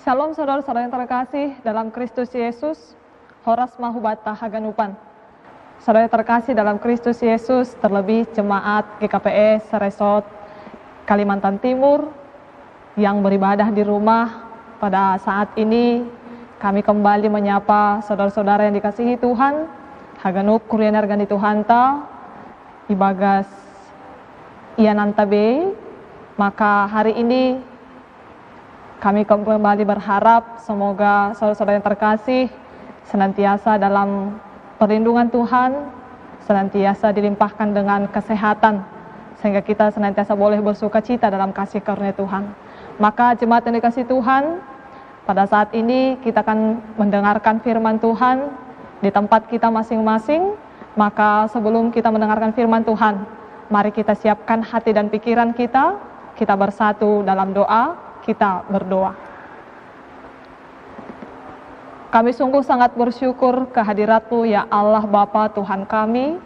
Shalom saudara-saudara yang terkasih dalam Kristus Yesus, Horas Mahubata Haganupan. Saudara yang terkasih dalam Kristus Yesus, terlebih jemaat GKPS Resort Kalimantan Timur yang beribadah di rumah pada saat ini, kami kembali menyapa saudara-saudara yang dikasihi Tuhan, Haganup Kuriener Gani Tuhanta, Ibagas Ianantabe. Maka hari ini kami kembali berharap semoga saudara-saudara yang terkasih senantiasa dalam perlindungan Tuhan, senantiasa dilimpahkan dengan kesehatan, sehingga kita senantiasa boleh bersuka cita dalam kasih karunia Tuhan. Maka jemaat yang dikasihi Tuhan, pada saat ini kita akan mendengarkan firman Tuhan di tempat kita masing-masing. Maka sebelum kita mendengarkan firman Tuhan, mari kita siapkan hati dan pikiran kita bersatu dalam doa. Kita berdoa. Kami sungguh sangat bersyukur kehadirat-Mu ya Allah Bapa Tuhan kami,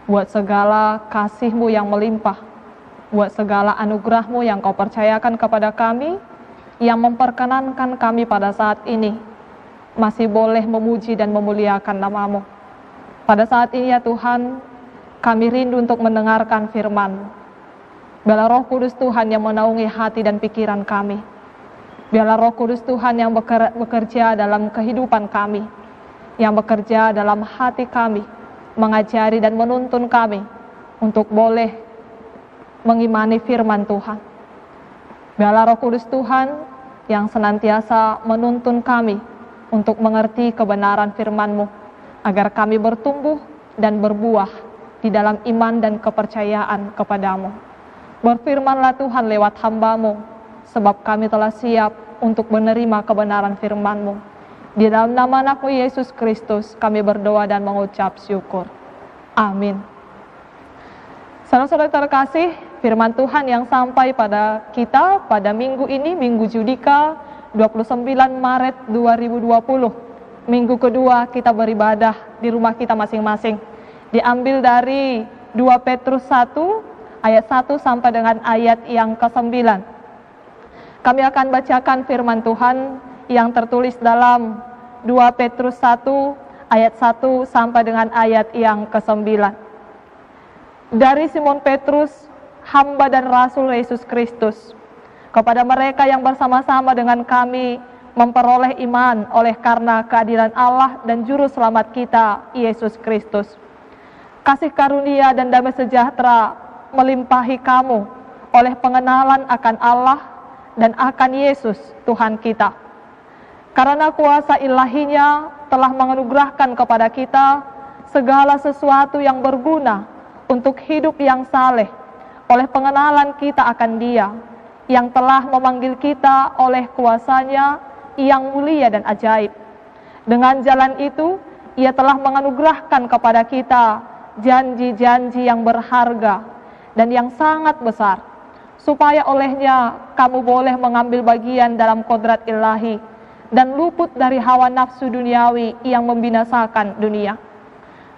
buat segala kasih-Mu yang melimpah, buat segala anugerah-Mu yang Kau percayakan kepada kami, yang memperkenankan kami pada saat ini masih boleh memuji dan memuliakan nama-Mu. Pada saat ini ya Tuhan, kami rindu untuk mendengarkan firman-Mu. Biarlah Roh Kudus Tuhan yang menaungi hati dan pikiran kami. Biarlah Roh Kudus Tuhan yang bekerja dalam kehidupan kami, yang bekerja dalam hati kami, mengajari dan menuntun kami untuk boleh mengimani firman Tuhan. Biarlah Roh Kudus Tuhan yang senantiasa menuntun kami untuk mengerti kebenaran firman-Mu, agar kami bertumbuh dan berbuah di dalam iman dan kepercayaan kepada-Mu. Berfirmanlah Tuhan lewat hamba-Mu, sebab kami telah siap untuk menerima kebenaran firman-Mu. Di dalam nama Anak-Mu Yesus Kristus, kami berdoa dan mengucap syukur. Amin. Saudara-saudara terkasih, firman Tuhan yang sampai pada kita pada minggu ini, Minggu Judika 29 Maret 2020. Minggu kedua kita beribadah di rumah kita masing-masing. Diambil dari 2 Petrus 1, ayat 1 sampai dengan ayat yang ke-9. Kami akan bacakan firman Tuhan yang tertulis dalam 2 Petrus 1, ayat 1 sampai dengan ayat yang ke-9. Dari Simon Petrus, hamba dan rasul Yesus Kristus, kepada mereka yang bersama-sama dengan kami memperoleh iman oleh karena keadilan Allah dan juru selamat kita, Yesus Kristus. Kasih karunia dan damai sejahtera melimpahi kamu oleh pengenalan akan Allah dan akan Yesus Tuhan kita. Karena kuasa ilahinya telah menganugerahkan kepada kita segala sesuatu yang berguna untuk hidup yang saleh oleh pengenalan kita akan Dia yang telah memanggil kita oleh kuasanya yang mulia dan ajaib. Dengan jalan itu Ia telah menganugerahkan kepada kita janji-janji yang berharga dan yang sangat besar, supaya olehnya kamu boleh mengambil bagian dalam kodrat ilahi dan luput dari hawa nafsu duniawi yang membinasakan dunia.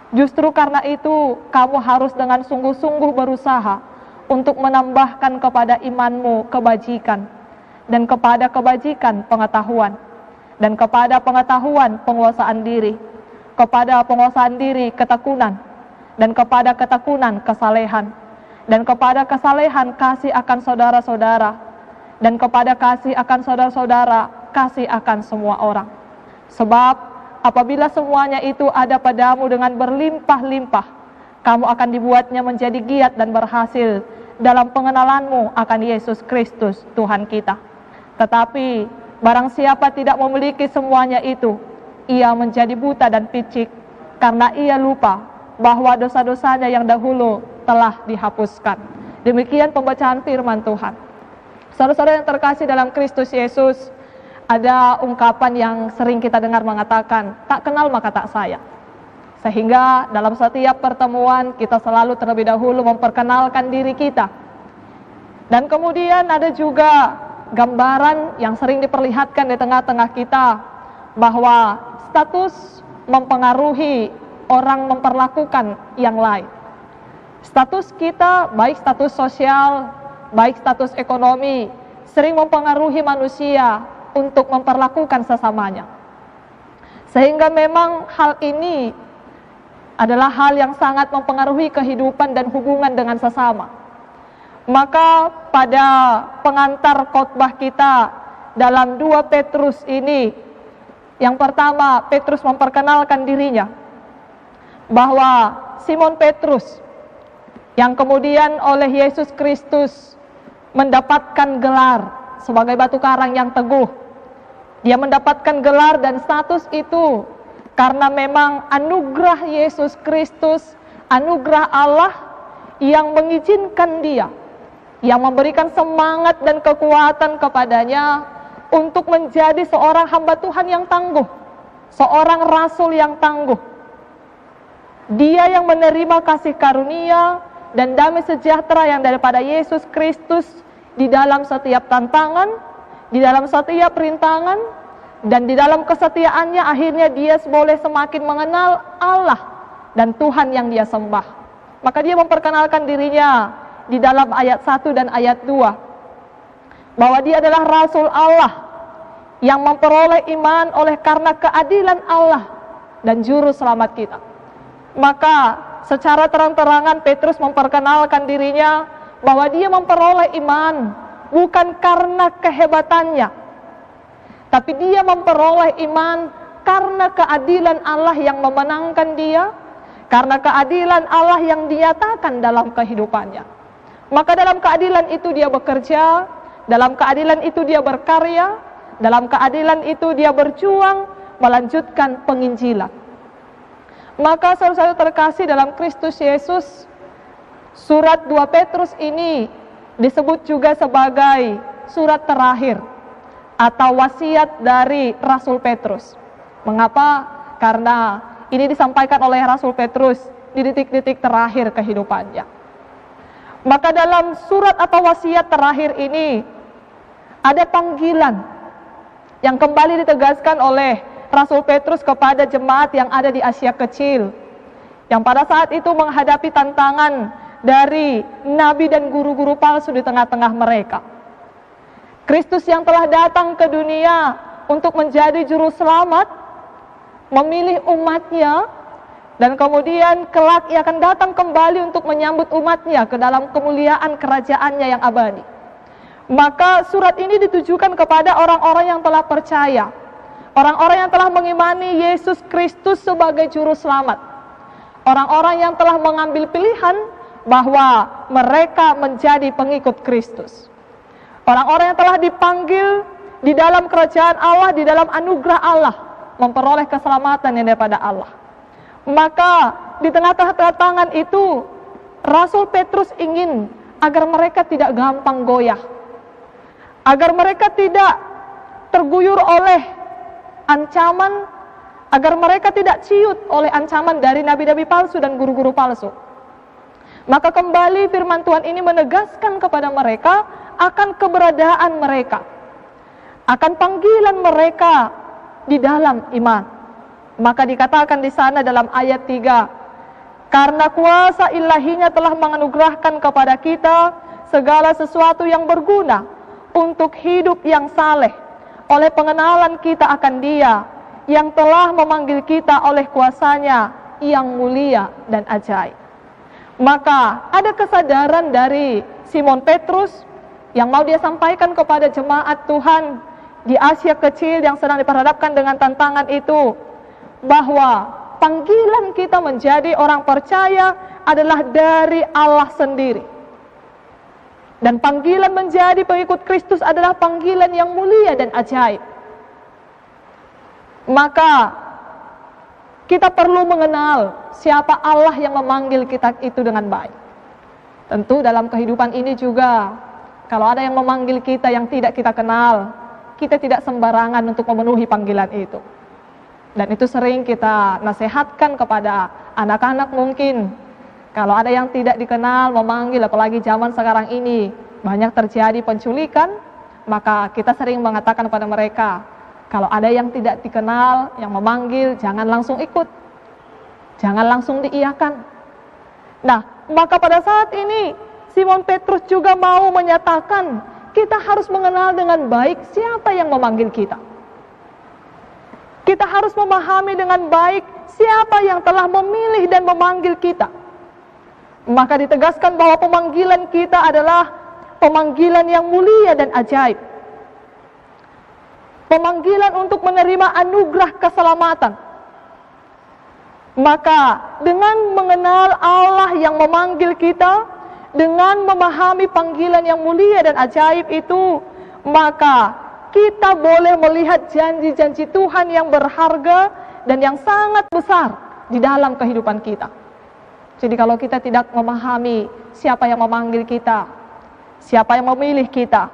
Justru karena itu kamu harus dengan sungguh-sungguh berusaha untuk menambahkan kepada imanmu kebajikan, dan kepada kebajikan pengetahuan, dan kepada pengetahuan penguasaan diri, kepada penguasaan diri ketekunan, dan kepada ketekunan kesalehan, dan kepada kesalehan kasih akan saudara-saudara, dan kepada kasih akan saudara-saudara kasih akan semua orang. Sebab apabila semuanya itu ada padamu dengan berlimpah-limpah, kamu akan dibuatnya menjadi giat dan berhasil dalam pengenalanmu akan Yesus Kristus Tuhan kita. Tetapi barang siapa tidak memiliki semuanya itu, ia menjadi buta dan picik, karena ia lupa bahwa dosa-dosanya yang dahulu telah dihapuskan. Demikian pembacaan firman Tuhan. Saudara-saudara yang terkasih dalam Kristus Yesus, ada ungkapan yang sering kita dengar mengatakan, tak kenal maka tak sayang. Sehingga dalam setiap pertemuan kita selalu terlebih dahulu memperkenalkan diri kita. Dan kemudian ada juga gambaran yang sering diperlihatkan di tengah-tengah kita, bahwa status mempengaruhi orang memperlakukan yang lain. Status kita, baik status sosial, baik status ekonomi, sering mempengaruhi manusia untuk memperlakukan sesamanya. Sehingga memang hal ini adalah hal yang sangat mempengaruhi kehidupan dan hubungan dengan sesama. Maka pada pengantar khotbah kita dalam 2 Petrus ini, yang pertama Petrus memperkenalkan dirinya, bahwa Simon Petrus yang kemudian oleh Yesus Kristus mendapatkan gelar sebagai batu karang yang teguh. Dia mendapatkan gelar dan status itu karena memang anugerah Yesus Kristus, anugerah Allah yang mengizinkan dia, yang memberikan semangat dan kekuatan kepadanya untuk menjadi seorang hamba Tuhan yang tangguh, seorang rasul yang tangguh. Dia yang menerima kasih karunia dan damai sejahtera yang daripada Yesus Kristus di dalam setiap tantangan, di dalam setiap rintangan, dan di dalam kesetiaannya akhirnya dia boleh semakin mengenal Allah dan Tuhan yang dia sembah. Maka dia memperkenalkan dirinya di dalam ayat 1 dan ayat 2 bahwa dia adalah rasul Allah yang memperoleh iman oleh karena keadilan Allah dan juru selamat kita. Maka secara terang-terangan Petrus memperkenalkan dirinya bahwa dia memperoleh iman bukan karena kehebatannya, tapi dia memperoleh iman karena keadilan Allah yang memenangkan dia, karena keadilan Allah yang dinyatakan dalam kehidupannya. Maka dalam keadilan itu dia bekerja, dalam keadilan itu dia berkarya, dalam keadilan itu dia berjuang melanjutkan penginjilan. Maka saudara-saudara terkasih dalam Kristus Yesus, surat 2 Petrus ini disebut juga sebagai surat terakhir atau wasiat dari Rasul Petrus. Mengapa? Karena ini disampaikan oleh Rasul Petrus di detik-detik terakhir kehidupannya. Maka dalam surat atau wasiat terakhir ini ada panggilan yang kembali ditegaskan oleh Rasul Petrus kepada jemaat yang ada di Asia Kecil, yang pada saat itu menghadapi tantangan dari nabi dan guru-guru palsu di tengah-tengah mereka. Kristus yang telah datang ke dunia untuk menjadi juru selamat, memilih umatnya, dan kemudian kelak ia akan datang kembali untuk menyambut umatnya ke dalam kemuliaan kerajaannya yang abadi. Maka surat ini ditujukan kepada orang-orang yang telah percaya, orang-orang yang telah mengimani Yesus Kristus sebagai juru selamat, orang-orang yang telah mengambil pilihan bahwa mereka menjadi pengikut Kristus, orang-orang yang telah dipanggil di dalam kerajaan Allah, di dalam anugerah Allah, memperoleh keselamatan yang daripada Allah. Maka di tengah-tengah tantangan itu Rasul Petrus ingin agar mereka tidak gampang goyah, agar mereka tidak terguyur oleh ancaman, agar mereka tidak ciut oleh ancaman dari nabi-nabi palsu dan guru-guru palsu. Maka kembali firman Tuhan ini menegaskan kepada mereka akan keberadaan mereka, akan panggilan mereka di dalam iman. Maka dikatakan di sana dalam ayat 3, karena kuasa ilahinya telah menganugerahkan kepada kita segala sesuatu yang berguna untuk hidup yang saleh oleh pengenalan kita akan Dia yang telah memanggil kita oleh kuasanya yang mulia dan ajaib. Maka ada kesadaran dari Simon Petrus yang mau dia sampaikan kepada jemaat Tuhan di Asia Kecil yang sedang diperhadapkan dengan tantangan itu, bahwa panggilan kita menjadi orang percaya adalah dari Allah sendiri. Dan panggilan menjadi pengikut Kristus adalah panggilan yang mulia dan ajaib. Maka kita perlu mengenal siapa Allah yang memanggil kita itu dengan baik. Tentu dalam kehidupan ini juga, kalau ada yang memanggil kita yang tidak kita kenal, kita tidak sembarangan untuk memenuhi panggilan itu. Dan itu sering kita nasihatkan kepada anak-anak mungkin. Kalau ada yang tidak dikenal memanggil, apalagi zaman sekarang ini banyak terjadi penculikan, maka kita sering mengatakan kepada mereka, kalau ada yang tidak dikenal yang memanggil, jangan langsung ikut, jangan langsung diiyakan. Nah, maka pada saat ini Simon Petrus juga mau menyatakan kita harus mengenal dengan baik siapa yang memanggil kita. Kita harus memahami dengan baik siapa yang telah memilih dan memanggil kita. Maka ditegaskan bahwa pemanggilan kita adalah pemanggilan yang mulia dan ajaib. Pemanggilan untuk menerima anugerah keselamatan. Maka dengan mengenal Allah yang memanggil kita, dengan memahami panggilan yang mulia dan ajaib itu, maka kita boleh melihat janji-janji Tuhan yang berharga dan yang sangat besar di dalam kehidupan kita. Jadi kalau kita tidak memahami siapa yang memanggil kita, siapa yang memilih kita,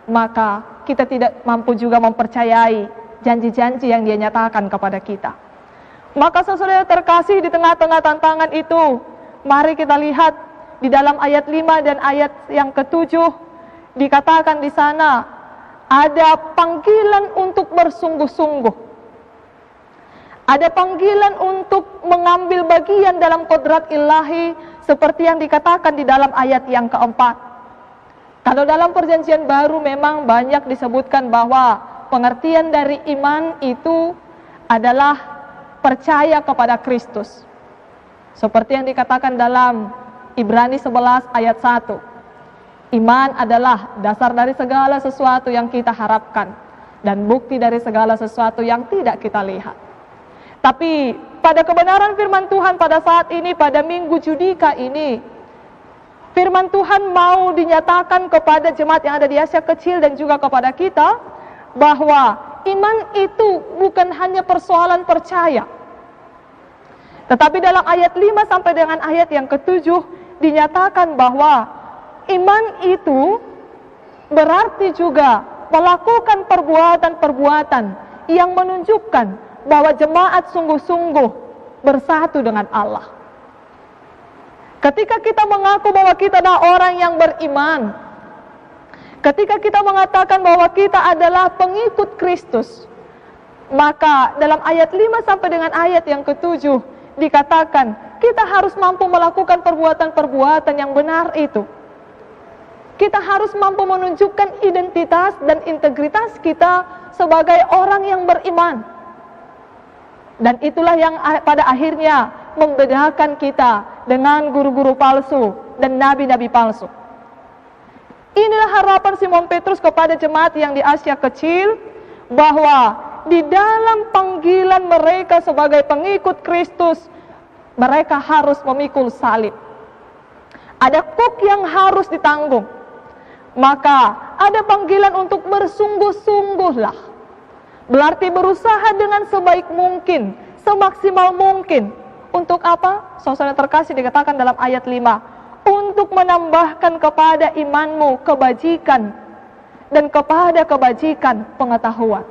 maka kita tidak mampu juga mempercayai janji-janji yang Dia nyatakan kepada kita. Maka saudara terkasih, di tengah-tengah tantangan itu, mari kita lihat di dalam ayat 5 dan ayat yang ke-7, dikatakan di sana ada panggilan untuk bersungguh-sungguh. Ada panggilan untuk mengambil bagian dalam kodrat ilahi seperti yang dikatakan di dalam ayat yang keempat. Kalau dalam perjanjian baru memang banyak disebutkan bahwa pengertian dari iman itu adalah percaya kepada Kristus. Seperti yang dikatakan dalam Ibrani 11 ayat 1. Iman adalah dasar dari segala sesuatu yang kita harapkan dan bukti dari segala sesuatu yang tidak kita lihat. Tapi pada kebenaran firman Tuhan pada saat ini, pada minggu Judika ini, firman Tuhan mau dinyatakan kepada jemaat yang ada di Asia Kecil dan juga kepada kita, bahwa iman itu bukan hanya persoalan percaya. Tetapi dalam ayat 5 sampai dengan ayat yang ke-7, dinyatakan bahwa iman itu berarti juga melakukan perbuatan-perbuatan yang menunjukkan bahwa jemaat sungguh-sungguh bersatu dengan Allah. Ketika kita mengaku bahwa kita adalah orang yang beriman, ketika kita mengatakan bahwa kita adalah pengikut Kristus, maka dalam ayat 5 sampai dengan ayat yang ke-7 dikatakan kita harus mampu melakukan perbuatan-perbuatan yang benar itu. Kita harus mampu menunjukkan identitas dan integritas kita sebagai orang yang beriman. Dan itulah yang pada akhirnya membedakan kita dengan guru-guru palsu dan nabi-nabi palsu. Inilah harapan Simon Petrus kepada jemaat yang di Asia Kecil, bahwa di dalam panggilan mereka sebagai pengikut Kristus, mereka harus memikul salib. Ada kuk yang harus ditanggung. Maka ada panggilan untuk bersungguh-sungguhlah. Berarti berusaha dengan sebaik mungkin, semaksimal mungkin. Untuk apa? Saudara terkasih, dikatakan dalam ayat 5. Untuk menambahkan kepada imanmu kebajikan, dan kepada kebajikan pengetahuan.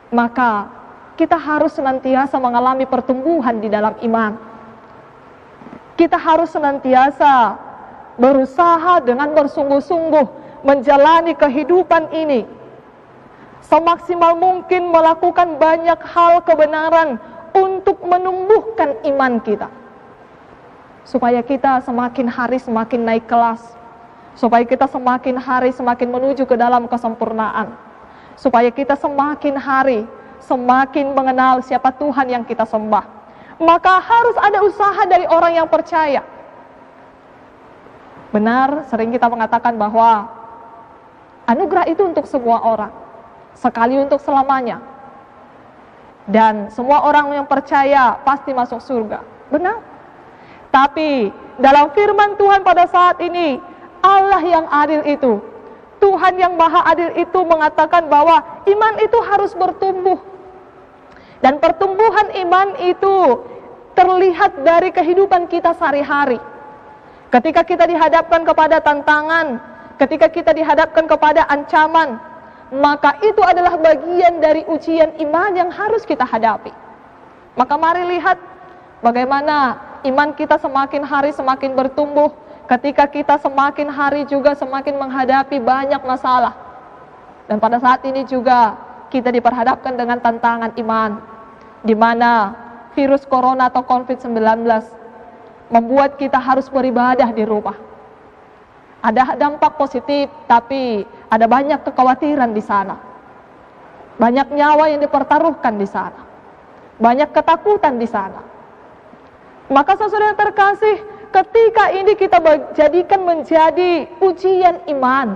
Maka kita harus senantiasa mengalami pertumbuhan di dalam iman. Kita harus senantiasa berusaha dengan bersungguh-sungguh menjalani kehidupan ini, semaksimal mungkin melakukan banyak hal kebenaran untuk menumbuhkan iman kita, supaya kita semakin hari semakin naik kelas, supaya kita semakin hari semakin menuju ke dalam kesempurnaan, supaya kita semakin hari semakin mengenal siapa Tuhan yang kita sembah. Maka harus ada usaha dari orang yang percaya. Benar, sering kita mengatakan bahwa anugerah itu untuk semua orang, sekali untuk selamanya. Dan semua orang yang percaya pasti masuk surga. Benar. Tapi dalam firman Tuhan pada saat ini, Allah yang adil itu, Tuhan yang maha adil itu mengatakan bahwa iman itu harus bertumbuh. Dan pertumbuhan iman itu terlihat dari kehidupan kita sehari-hari. Ketika kita dihadapkan kepada tantangan, ketika kita dihadapkan kepada ancaman, maka itu adalah bagian dari ujian iman yang harus kita hadapi. Maka mari lihat bagaimana iman kita semakin hari semakin bertumbuh, ketika kita semakin hari juga semakin menghadapi banyak masalah. Dan pada saat ini juga kita diperhadapkan dengan tantangan iman, di mana virus corona atau COVID-19 membuat kita harus beribadah di rumah. Ada dampak positif, tapi ada banyak kekhawatiran di sana. Banyak nyawa yang dipertaruhkan di sana. Banyak ketakutan di sana. Maka saudara yang terkasih, ketika ini kita jadikan menjadi ujian iman.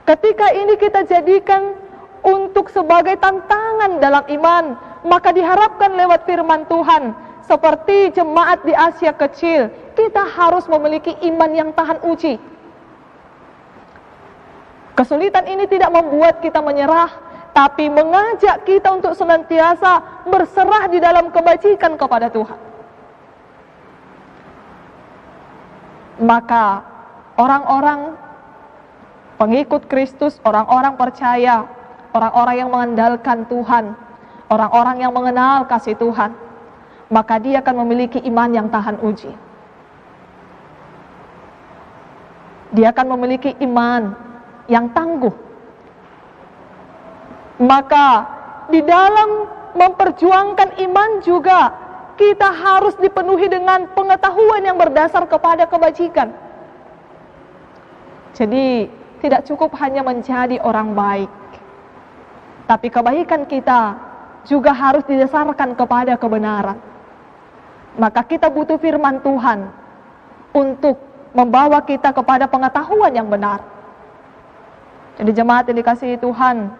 Ketika ini kita jadikan untuk sebagai tantangan dalam iman, maka diharapkan lewat firman Tuhan, seperti jemaat di Asia kecil, kita harus memiliki iman yang tahan uji. Kesulitan ini tidak membuat kita menyerah, tapi mengajak kita untuk senantiasa berserah di dalam kebajikan kepada Tuhan. Maka orang-orang pengikut Kristus, orang-orang percaya, orang-orang yang mengandalkan Tuhan, orang-orang yang mengenal kasih Tuhan, maka dia akan memiliki iman yang tahan uji. Dia akan memiliki iman yang tangguh. Maka di dalam memperjuangkan iman juga kita harus dipenuhi dengan pengetahuan yang berdasar kepada kebajikan. Jadi tidak cukup hanya menjadi orang baik, tapi kebaikan kita juga harus didasarkan kepada kebenaran. Maka kita butuh firman Tuhan untuk membawa kita kepada pengetahuan yang benar. Jadi jemaat yang dikasihi Tuhan,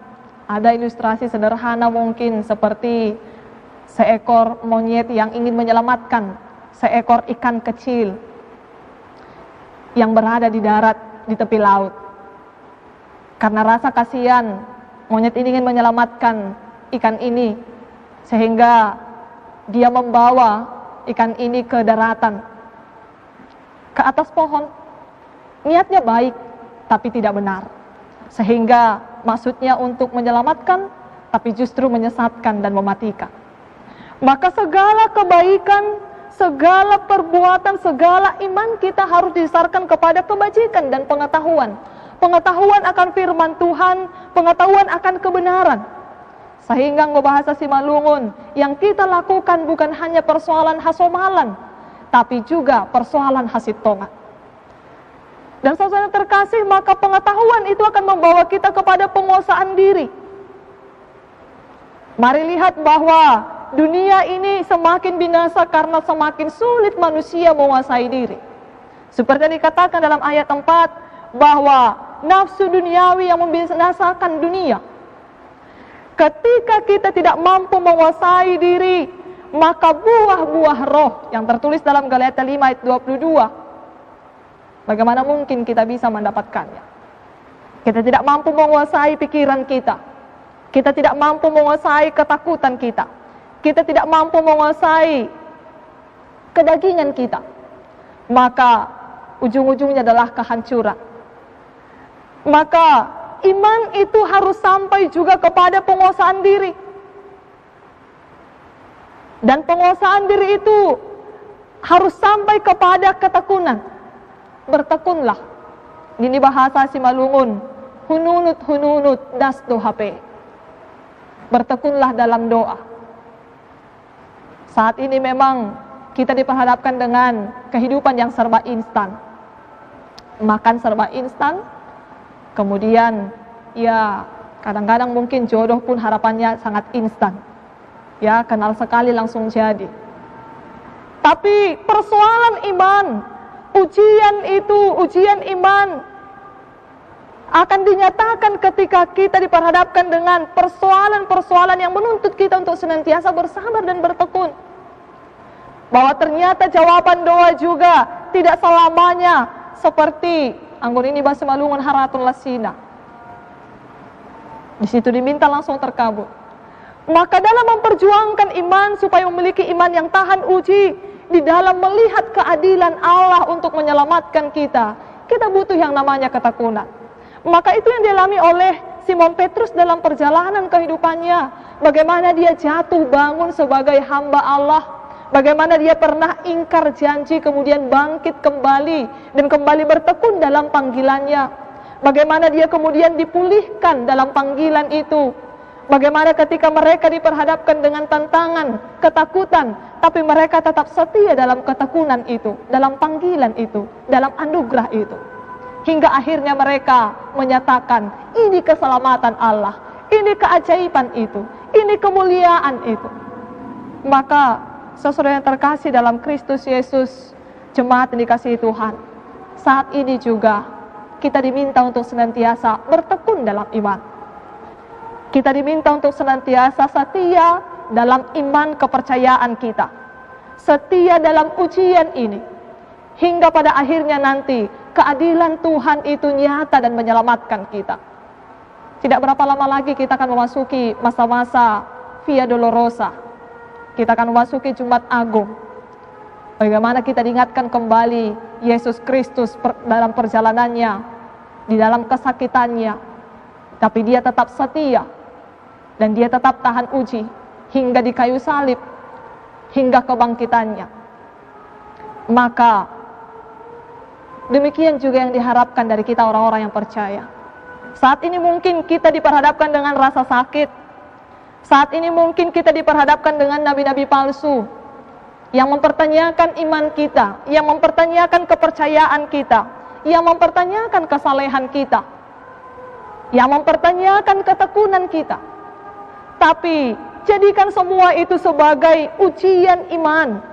ada ilustrasi sederhana mungkin seperti seekor monyet yang ingin menyelamatkan seekor ikan kecil yang berada di darat di tepi laut. Karena rasa kasihan, monyet ini ingin menyelamatkan ikan ini, sehingga dia membawa ikan ini ke daratan, ke atas pohon. Niatnya baik, tapi tidak benar. Sehingga maksudnya untuk menyelamatkan, tapi justru menyesatkan dan mematikan. Maka segala kebaikan, segala perbuatan, segala iman kita harus didasarkan kepada kebajikan dan pengetahuan. Pengetahuan akan firman Tuhan, pengetahuan akan kebenaran. Sehingga bahasa Simalungun, yang kita lakukan bukan hanya persoalan hasomalan, tapi juga persoalan hasitongan. Dan saudara terkasih, maka pengetahuan itu akan membawa kita kepada penguasaan diri. Mari lihat bahwa dunia ini semakin binasa karena semakin sulit manusia menguasai diri. Seperti yang dikatakan dalam ayat 4, bahwa nafsu duniawi yang membinasakan dunia. Ketika kita tidak mampu menguasai diri, maka buah-buah roh yang tertulis dalam Galatia 5 ayat 22, bagaimana mungkin kita bisa mendapatkannya? Kita tidak mampu menguasai pikiran kita. Kita tidak mampu menguasai ketakutan kita. Kita tidak mampu menguasai kedagingan kita. Maka ujung-ujungnya adalah kehancuran. Maka iman itu harus sampai juga kepada penguasaan diri. Dan penguasaan diri itu harus sampai kepada ketekunan. Bertekunlah. Ini bahasa Simalungun. Hununut dastu HP. Bertekunlah dalam doa. Saat ini memang kita diperhadapkan dengan kehidupan yang serba instan. Makan serba instan. Kemudian ya kadang-kadang mungkin jodoh pun harapannya sangat instan. Ya, kenal sekali langsung jadi. Tapi persoalan iman, ujian iman akan dinyatakan ketika kita diperhadapkan dengan persoalan-persoalan yang menuntut kita untuk senantiasa bersabar dan bertekun. Bahwa ternyata jawaban doa juga tidak selamanya seperti anggun ini bahasa Malungun haratun lasina. Di situ diminta langsung terkabul. Maka dalam memperjuangkan iman supaya memiliki iman yang tahan uji, di dalam melihat keadilan Allah untuk menyelamatkan kita, kita butuh yang namanya ketekunan. Maka itu yang dialami oleh Simon Petrus dalam perjalanan kehidupannya. Bagaimana dia jatuh bangun sebagai hamba Allah, bagaimana dia pernah ingkar janji kemudian bangkit kembali dan kembali bertekun dalam panggilannya. Bagaimana dia kemudian dipulihkan dalam panggilan itu. Bagaimana ketika mereka diperhadapkan dengan tantangan, ketakutan, tapi mereka tetap setia dalam ketekunan itu, dalam panggilan itu, dalam anugerah itu. hingga akhirnya mereka menyatakan, ini keselamatan Allah, ini keajaiban itu, ini kemuliaan itu. Maka saudara yang terkasih dalam Kristus Yesus, jemaat yang dikasihi Tuhan, saat ini juga kita diminta untuk senantiasa bertekun dalam iman. Kita diminta untuk senantiasa setia dalam iman kepercayaan kita, setia dalam ujian ini, hingga pada akhirnya nanti keadilan Tuhan itu nyata dan menyelamatkan kita. Tidak berapa lama lagi kita akan memasuki masa-masa Via Dolorosa. Kita akan memasuki Jumat Agung. Bagaimana kita diingatkan kembali Yesus Kristus dalam perjalanannya, di dalam kesakitannya, tapi dia tetap setia dan dia tetap tahan uji hingga di kayu salib, hingga kebangkitannya. Maka demikian juga yang diharapkan dari kita orang-orang yang percaya. Saat ini mungkin kita diperhadapkan dengan rasa sakit. Saat ini mungkin kita diperhadapkan dengan nabi-nabi palsu yang mempertanyakan iman kita, yang mempertanyakan kepercayaan kita, yang mempertanyakan kesalehan kita, yang mempertanyakan ketekunan kita. Tapi jadikan semua itu sebagai ujian iman.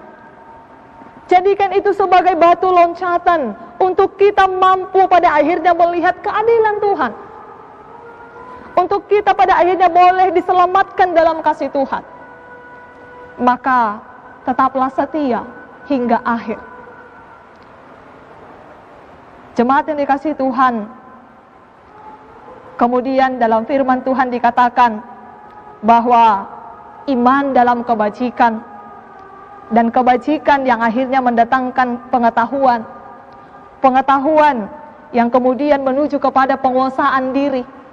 Jadikan itu sebagai batu loncatan untuk kita mampu pada akhirnya melihat keadilan Tuhan. Untuk kita pada akhirnya boleh diselamatkan dalam kasih Tuhan. Maka tetaplah setia hingga akhir. Jemaat yang dikasihi Tuhan, kemudian dalam firman Tuhan dikatakan bahwa iman dalam kebajikan, dan kebajikan yang akhirnya mendatangkan pengetahuan. Pengetahuan yang kemudian menuju kepada penguasaan diri.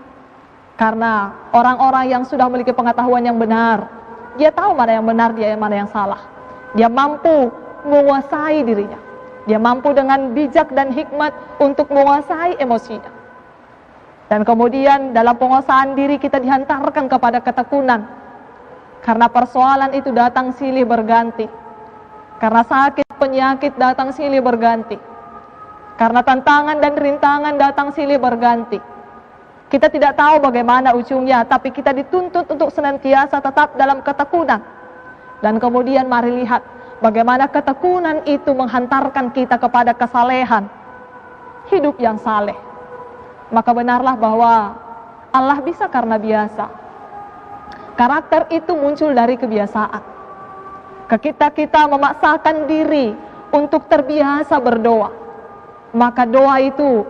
Karena orang-orang yang sudah memiliki pengetahuan yang benar, dia tahu mana yang benar, dia mana yang salah. Dia mampu menguasai dirinya. Dia mampu dengan bijak dan hikmat untuk menguasai emosinya. Dan kemudian dalam penguasaan diri kita dihantarkan kepada ketekunan. Karena persoalan itu datang silih berganti. Karena sakit, penyakit datang silih berganti. Karena tantangan dan rintangan datang silih berganti. Kita tidak tahu bagaimana ujungnya, tapi kita dituntut untuk senantiasa tetap dalam ketekunan. Dan kemudian mari lihat bagaimana ketekunan itu menghantarkan kita kepada kesalehan, hidup yang saleh. Maka benarlah bahwa Allah bisa karena biasa. Karakter itu muncul dari kebiasaan. Kita memaksakan diri untuk terbiasa berdoa, maka doa itu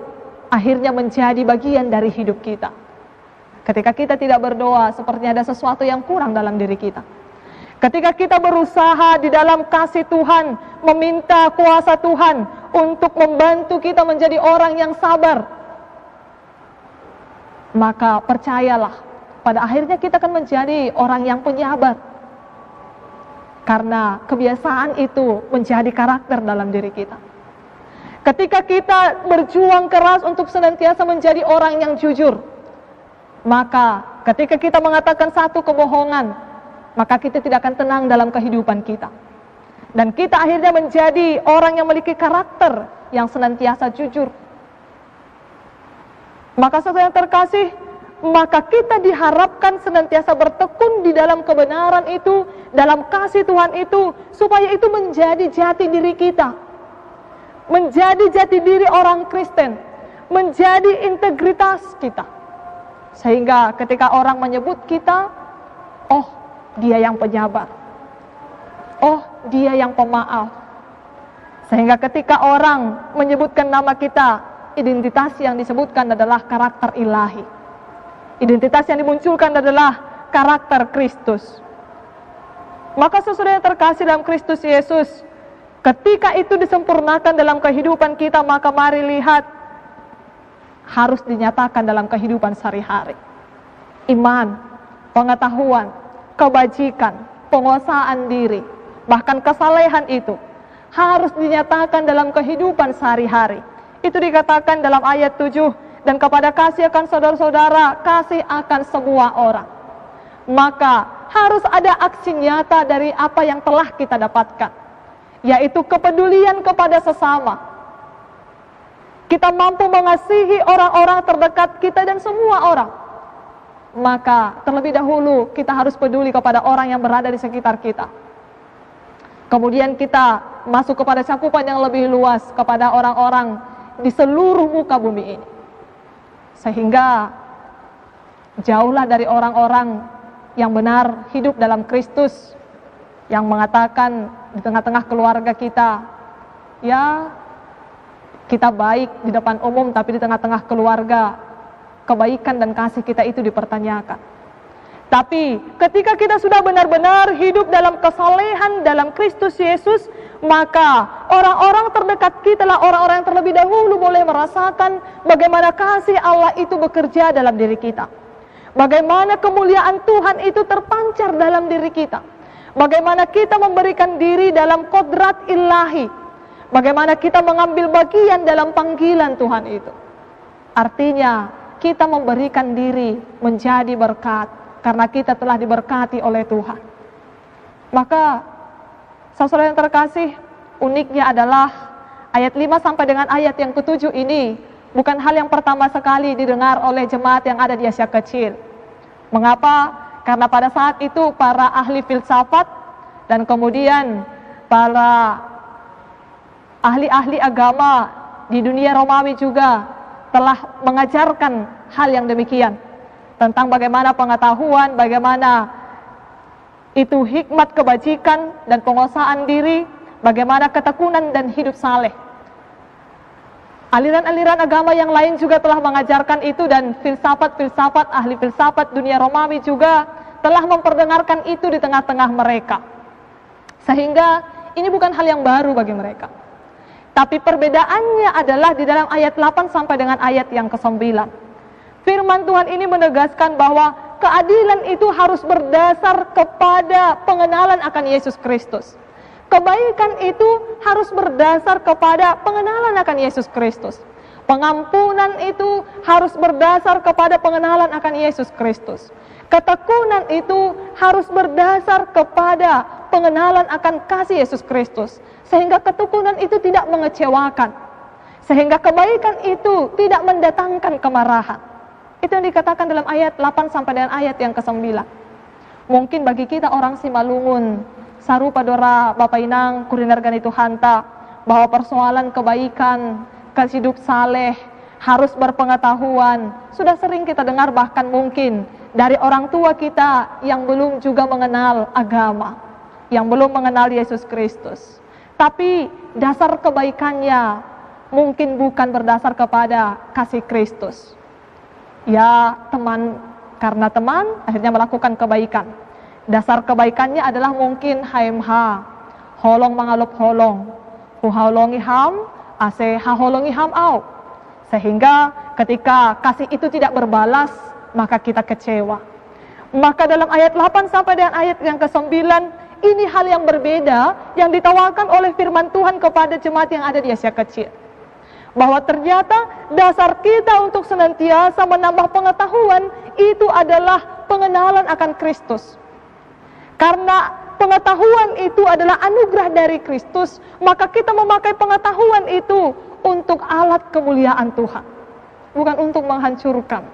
akhirnya menjadi bagian dari hidup kita. Ketika kita tidak berdoa, sepertinya ada sesuatu yang kurang dalam diri kita. Ketika kita berusaha di dalam kasih Tuhan, meminta kuasa Tuhan untuk membantu kita menjadi orang yang sabar, maka percayalah, pada akhirnya kita akan menjadi orang yang penyabar. Karena kebiasaan itu menjadi karakter dalam diri kita. Ketika kita berjuang keras untuk senantiasa menjadi orang yang jujur, maka ketika kita mengatakan satu kebohongan, maka kita tidak akan tenang dalam kehidupan kita. Dan kita akhirnya menjadi orang yang memiliki karakter yang senantiasa jujur. Maka saudara yang terkasih, maka kita diharapkan senantiasa bertekun di dalam kebenaran itu, dalam kasih Tuhan itu, supaya itu menjadi jati diri kita. Menjadi jati diri orang Kristen, menjadi integritas kita. Sehingga ketika orang menyebut kita, oh dia yang penyabar, oh dia yang pemaaf. Sehingga ketika orang menyebutkan nama kita, identitas yang disebutkan adalah karakter ilahi. Identitas yang dimunculkan adalah karakter Kristus. Maka saudara yang terkasih dalam Kristus Yesus, ketika itu disempurnakan dalam kehidupan kita, maka mari lihat, harus dinyatakan dalam kehidupan sehari-hari. Iman, pengetahuan, kebajikan, penguasaan diri, bahkan kesalehan itu harus dinyatakan dalam kehidupan sehari-hari. Itu dikatakan dalam ayat 7, dan kepada kasih akan saudara-saudara, kasih akan semua orang. Maka harus ada aksi nyata dari apa yang telah kita dapatkan, yaitu kepedulian kepada sesama. kita mampu mengasihi orang-orang terdekat kita dan semua orang, maka terlebih dahulu kita harus peduli kepada orang yang berada di sekitar kita. Kemudian kita masuk kepada cakupan yang lebih luas kepada orang-orang di seluruh muka bumi ini. Sehingga jauhlah dari orang-orang yang benar hidup dalam Kristus, yang mengatakan di tengah-tengah keluarga kita, ya kita baik di depan umum, tapi di tengah-tengah keluarga kebaikan dan kasih kita itu dipertanyakan. Tapi ketika kita sudah benar-benar hidup dalam kesalehan dalam Kristus Yesus, maka orang-orang terdekat kita lah orang-orang yang terlebih dahulu boleh merasakan bagaimana kasih Allah itu bekerja dalam diri kita. Bagaimana kemuliaan Tuhan itu terpancar dalam diri kita. Bagaimana kita memberikan diri dalam kodrat ilahi. Bagaimana kita mengambil bagian dalam panggilan Tuhan itu. Artinya kita memberikan diri menjadi berkat karena kita telah diberkati oleh Tuhan. Maka saudara yang terkasih, uniknya adalah ayat 5 sampai dengan ayat yang ke-7 ini bukan hal yang pertama sekali didengar oleh jemaat yang ada di Asia Kecil. Mengapa? Karena pada saat itu para ahli filsafat dan kemudian para ahli-ahli agama di dunia Romawi juga telah mengajarkan hal yang demikian tentang bagaimana pengetahuan, bagaimana itu hikmat kebajikan dan penguasaan diri, bagaimana ketekunan dan hidup saleh. Aliran-aliran agama yang lain juga telah mengajarkan itu, dan filsafat-filsafat, ahli filsafat dunia Romawi juga telah memperdengarkan itu di tengah-tengah mereka. Sehingga ini bukan hal yang baru bagi mereka. Tapi perbedaannya adalah di dalam ayat 8 sampai dengan ayat yang ke-9. Firman Tuhan ini menegaskan bahwa keadilan itu harus berdasar kepada pengenalan akan Yesus Kristus. Kebaikan itu harus berdasar kepada pengenalan akan Yesus Kristus. Pengampunan itu harus berdasar kepada pengenalan akan Yesus Kristus. Ketekunan itu harus berdasar kepada pengenalan akan kasih Yesus Kristus. Sehingga ketekunan itu tidak mengecewakan. Sehingga kebaikan itu tidak mendatangkan kemarahan. Itu yang dikatakan dalam ayat 8 sampai dengan ayat yang ke-9. Mungkin bagi kita orang Simalungun, sarupa dora Bapak Inang kurinergan itu hanta, bahwa persoalan kebaikan, hidup saleh, harus berpengetahuan, sudah sering kita dengar, bahkan mungkin dari orang tua kita yang belum juga mengenal agama, yang belum mengenal Yesus Kristus. Tapi dasar kebaikannya mungkin bukan berdasar kepada kasih Kristus. Ya teman, karena teman akhirnya melakukan kebaikan. Dasar kebaikannya adalah mungkin HMH, holong mangalup holong, huholongi ham, ase haholongi ham au. Sehingga ketika kasih itu tidak berbalas, maka kita kecewa. Maka dalam ayat 8 sampai dengan ayat yang ke-9, ini hal yang berbeda yang ditawarkan oleh firman Tuhan kepada jemaat yang ada di Asia Kecil. Bahwa ternyata dasar kita untuk senantiasa menambah pengetahuan itu adalah pengenalan akan Kristus. Karena pengetahuan itu adalah anugerah dari Kristus, maka kita memakai pengetahuan itu untuk alat kemuliaan Tuhan, bukan untuk menghancurkan.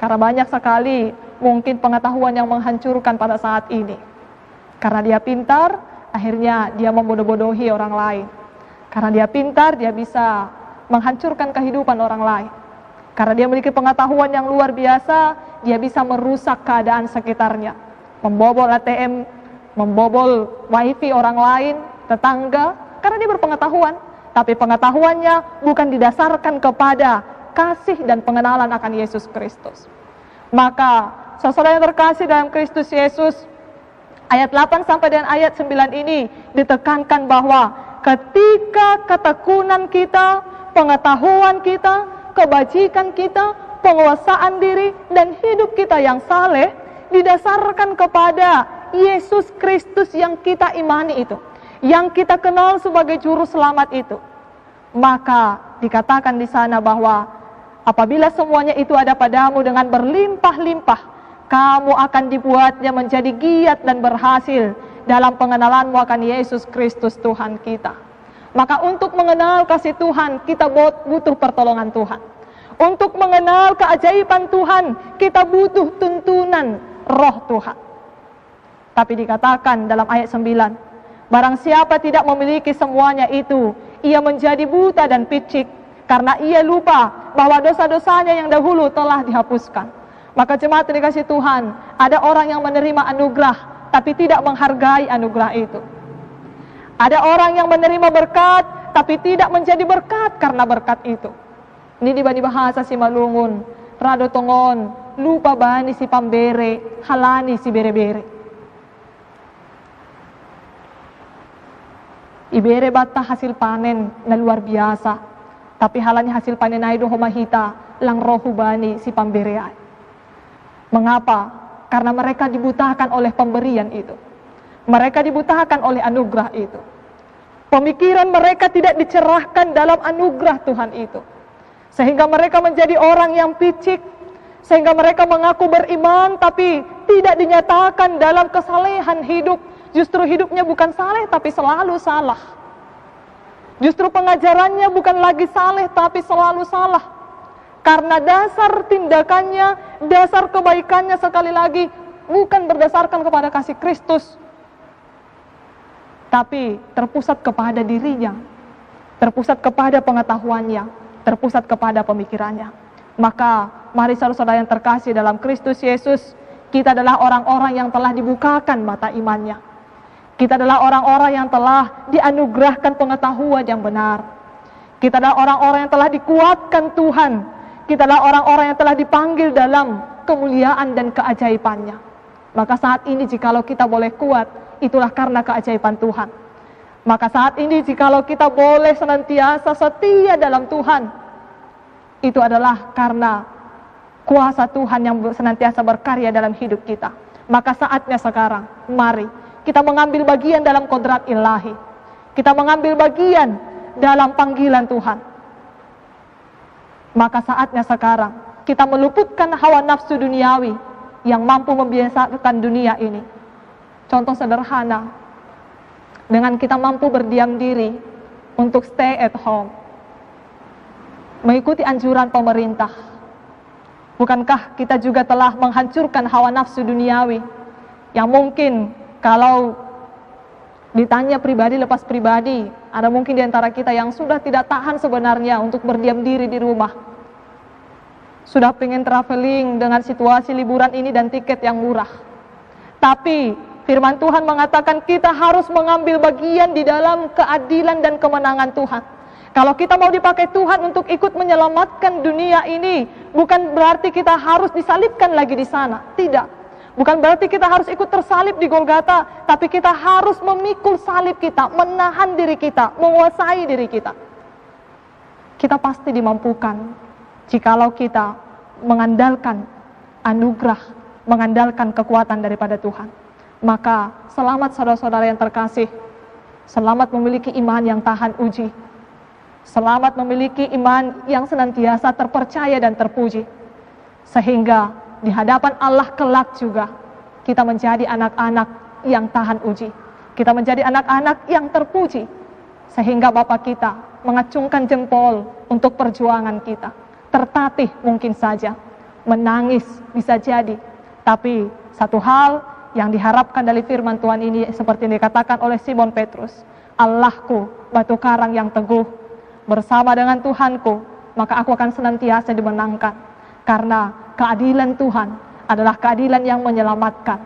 Karena banyak sekali mungkin pengetahuan yang menghancurkan pada saat ini. Karena dia pintar, akhirnya dia membodoh-bodohi orang lain. Karena dia pintar, dia bisa menghancurkan kehidupan orang lain. Karena dia memiliki pengetahuan yang luar biasa, dia bisa merusak keadaan sekitarnya. Membobol ATM, membobol wifi orang lain, tetangga, karena dia berpengetahuan. Tapi pengetahuannya bukan didasarkan kepada kasih dan pengenalan akan Yesus Kristus. Maka, saudara yang terkasih dalam Kristus Yesus, ayat 8 sampai dengan ayat 9 ini ditekankan bahwa ketika ketekunan kita, pengetahuan kita, kebajikan kita, penguasaan diri, dan hidup kita yang saleh didasarkan kepada Yesus Kristus yang kita imani itu, yang kita kenal sebagai juru selamat itu. Maka dikatakan di sana bahwa apabila semuanya itu ada padamu dengan berlimpah-limpah, kamu akan dibuatnya menjadi giat dan berhasil dalam pengenalanmu akan Yesus Kristus Tuhan kita. Maka untuk mengenal kasih Tuhan, kita butuh pertolongan Tuhan. Untuk mengenal keajaiban Tuhan, kita butuh tuntunan Roh Tuhan. Tapi dikatakan dalam ayat 9, barang siapa tidak memiliki semuanya itu, ia menjadi buta dan picik, karena ia lupa bahwa dosa-dosanya yang dahulu telah dihapuskan. Maka jemaat yang dikasihi Tuhan, ada orang yang menerima anugerah, tapi tidak menghargai anugerah itu. Ada orang yang menerima berkat, tapi tidak menjadi berkat karena berkat itu. Ini di bahasa si Malungun, rado tongon, lupa bani si pambere, halani si bere-bere. Ibere bata hasil panen na luar biasa, tapi halani hasil panen ay do humahita lang rohu bani si pambere ay. Mengapa? Karena mereka dibutakan oleh pemberian itu. Mereka dibutakan oleh anugerah itu. Pemikiran mereka tidak dicerahkan dalam anugerah Tuhan itu. Sehingga mereka menjadi orang yang picik. Sehingga mereka mengaku beriman tapi tidak dinyatakan dalam kesalehan hidup. Justru hidupnya bukan saleh tapi selalu salah. Justru pengajarannya bukan lagi saleh tapi selalu salah. Karena dasar tindakannya, dasar kebaikannya sekali lagi bukan berdasarkan kepada kasih Kristus, tapi terpusat kepada dirinya, terpusat kepada pengetahuannya, terpusat kepada pemikirannya. Maka mari saudara-saudara yang terkasih dalam Kristus Yesus, kita adalah orang-orang yang telah dibukakan mata imannya. Kita adalah orang-orang yang telah dianugerahkan pengetahuan yang benar. Kita adalah orang-orang yang telah dikuatkan Tuhan. Kita adalah orang-orang yang telah dipanggil dalam kemuliaan dan keajaibannya. Maka saat ini jikalau kita boleh kuat, itulah karena keajaiban Tuhan. Maka saat ini jikalau kita boleh senantiasa setia dalam Tuhan, itu adalah karena kuasa Tuhan yang senantiasa berkarya dalam hidup kita. Maka saatnya sekarang, mari kita mengambil bagian dalam kodrat ilahi. Kita mengambil bagian dalam panggilan Tuhan. Maka saatnya sekarang kita meluputkan hawa nafsu duniawi yang mampu membiasakan dunia ini. Contoh sederhana, dengan kita mampu berdiam diri untuk stay at home, mengikuti anjuran pemerintah. Bukankah kita juga telah menghancurkan hawa nafsu duniawi yang mungkin kalau ditanya pribadi lepas pribadi, ada mungkin di antara kita yang sudah tidak tahan sebenarnya untuk berdiam diri di rumah. Sudah pengen traveling dengan situasi liburan ini dan tiket yang murah. Tapi firman Tuhan mengatakan kita harus mengambil bagian di dalam keadilan dan kemenangan Tuhan. Kalau kita mau dipakai Tuhan untuk ikut menyelamatkan dunia ini, bukan berarti kita harus disalibkan lagi di sana. Tidak. Bukan berarti kita harus ikut tersalib di Golgata, tapi kita harus memikul salib kita, menahan diri kita, menguasai diri kita. Kita pasti dimampukan jikalau kita mengandalkan anugerah, mengandalkan kekuatan daripada Tuhan. Maka selamat saudara-saudara yang terkasih, selamat memiliki iman yang tahan uji, selamat memiliki iman yang senantiasa terpercaya dan terpuji, sehingga di hadapan Allah kelak juga kita menjadi anak-anak yang tahan uji. Kita menjadi anak-anak yang terpuji, sehingga Bapa kita mengacungkan jempol untuk perjuangan kita. Tertatih mungkin saja, menangis bisa jadi, tapi satu hal yang diharapkan dari firman Tuhan ini seperti yang dikatakan oleh Simon Petrus, Allahku batu karang yang teguh, bersama dengan Tuhanku maka aku akan senantiasa dimenangkan. Karena keadilan Tuhan adalah keadilan yang menyelamatkan.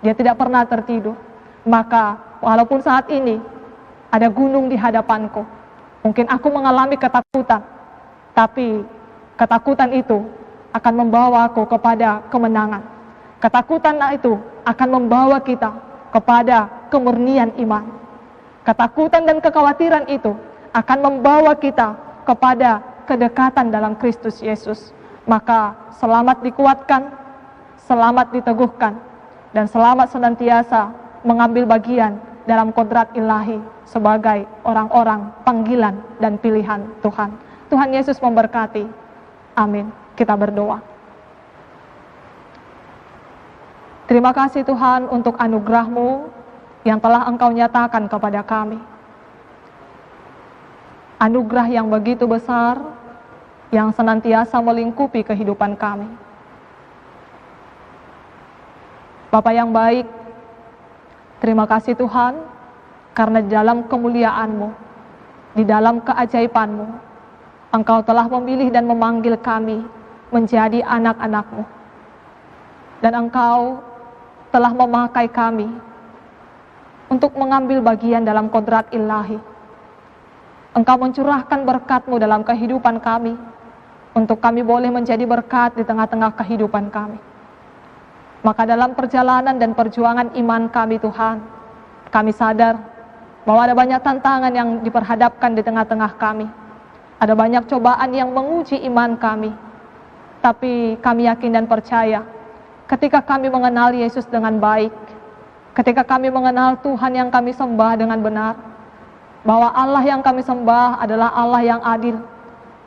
Dia tidak pernah tertidur. Maka walaupun saat ini ada gunung di hadapanku, mungkin aku mengalami ketakutan, tapi ketakutan itu akan membawa aku kepada kemenangan. Ketakutan itu akan membawa kita kepada kemurnian iman. Ketakutan dan kekhawatiran itu akan membawa kita kepada kedekatan dalam Kristus Yesus. Maka selamat dikuatkan, selamat diteguhkan, dan selamat senantiasa mengambil bagian dalam kodrat ilahi sebagai orang-orang panggilan dan pilihan Tuhan. Tuhan Yesus memberkati. Amin. Kita berdoa. Terima kasih Tuhan untuk anugerah-Mu yang telah Engkau nyatakan kepada kami. anugerah yang begitu besar yang senantiasa melingkupi kehidupan kami. Bapa yang baik, terima kasih Tuhan, karena di dalam kemuliaan-Mu, di dalam keajaiban-Mu, Engkau telah memilih dan memanggil kami menjadi anak-anak-Mu. Dan Engkau telah memakai kami untuk mengambil bagian dalam kodrat ilahi. Engkau mencurahkan berkat-Mu dalam kehidupan kami, untuk kami boleh menjadi berkat di tengah-tengah kehidupan kami. Maka dalam perjalanan dan perjuangan iman kami Tuhan, kami sadar bahwa ada banyak tantangan yang diperhadapkan di tengah-tengah kami. Ada banyak cobaan yang menguji iman kami. Tapi kami yakin dan percaya, ketika kami mengenal Yesus dengan baik, ketika kami mengenal Tuhan yang kami sembah dengan benar, bahwa Allah yang kami sembah adalah Allah yang adil.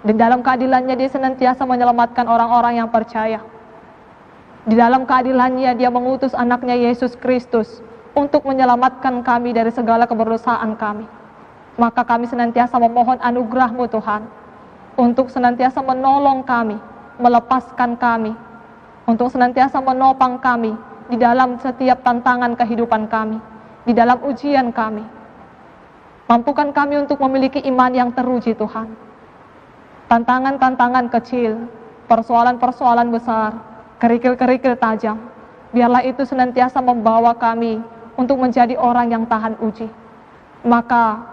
Dan dalam keadilannya Dia senantiasa menyelamatkan orang-orang yang percaya. Di dalam keadilannya Dia mengutus anaknya Yesus Kristus untuk menyelamatkan kami dari segala keberdosaan kami. Maka kami senantiasa memohon anugerah-Mu Tuhan, untuk senantiasa menolong kami, melepaskan kami, untuk senantiasa menopang kami di dalam setiap tantangan kehidupan kami, di dalam ujian kami. Mampukan kami untuk memiliki iman yang teruji Tuhan. Tantangan-tantangan kecil, persoalan-persoalan besar, kerikil-kerikil tajam, biarlah itu senantiasa membawa kami untuk menjadi orang yang tahan uji. Maka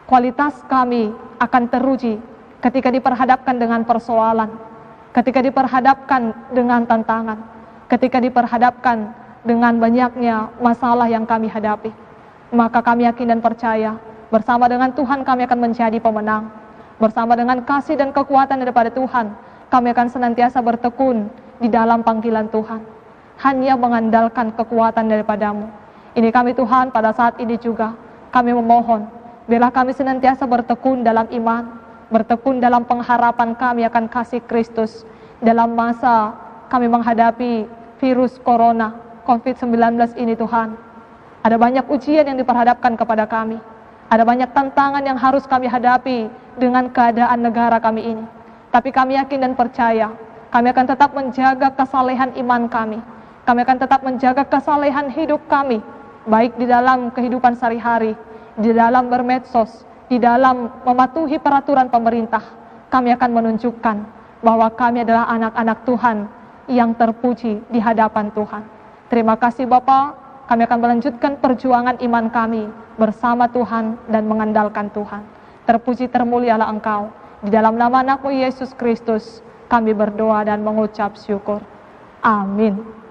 kualitas kami akan teruji ketika diperhadapkan dengan persoalan, ketika diperhadapkan dengan tantangan, ketika diperhadapkan dengan banyaknya masalah yang kami hadapi. Maka kami yakin dan percaya, bersama dengan Tuhan kami akan menjadi pemenang. Bersama dengan kasih dan kekuatan daripada Tuhan, kami akan senantiasa bertekun di dalam panggilan Tuhan, hanya mengandalkan kekuatan daripada-Mu. Ini kami Tuhan, pada saat ini juga kami memohon, biarlah kami senantiasa bertekun dalam iman, bertekun dalam pengharapan kami akan kasih Kristus dalam masa kami menghadapi virus corona COVID-19 ini Tuhan. Ada banyak ujian yang diperhadapkan kepada kami. Ada banyak tantangan yang harus kami hadapi dengan keadaan negara kami ini. Tapi kami yakin dan percaya, kami akan tetap menjaga kesalehan iman kami. Kami akan tetap menjaga kesalehan hidup kami, baik di dalam kehidupan sehari-hari, di dalam bermedsos, di dalam mematuhi peraturan pemerintah. Kami akan menunjukkan bahwa kami adalah anak-anak Tuhan yang terpuji di hadapan Tuhan. Terima kasih Bapa. Kami akan melanjutkan perjuangan iman kami bersama Tuhan dan mengandalkan Tuhan. Terpuji termulialah Engkau. Di dalam nama anak-Mu Yesus Kristus, kami berdoa dan mengucap syukur. Amin.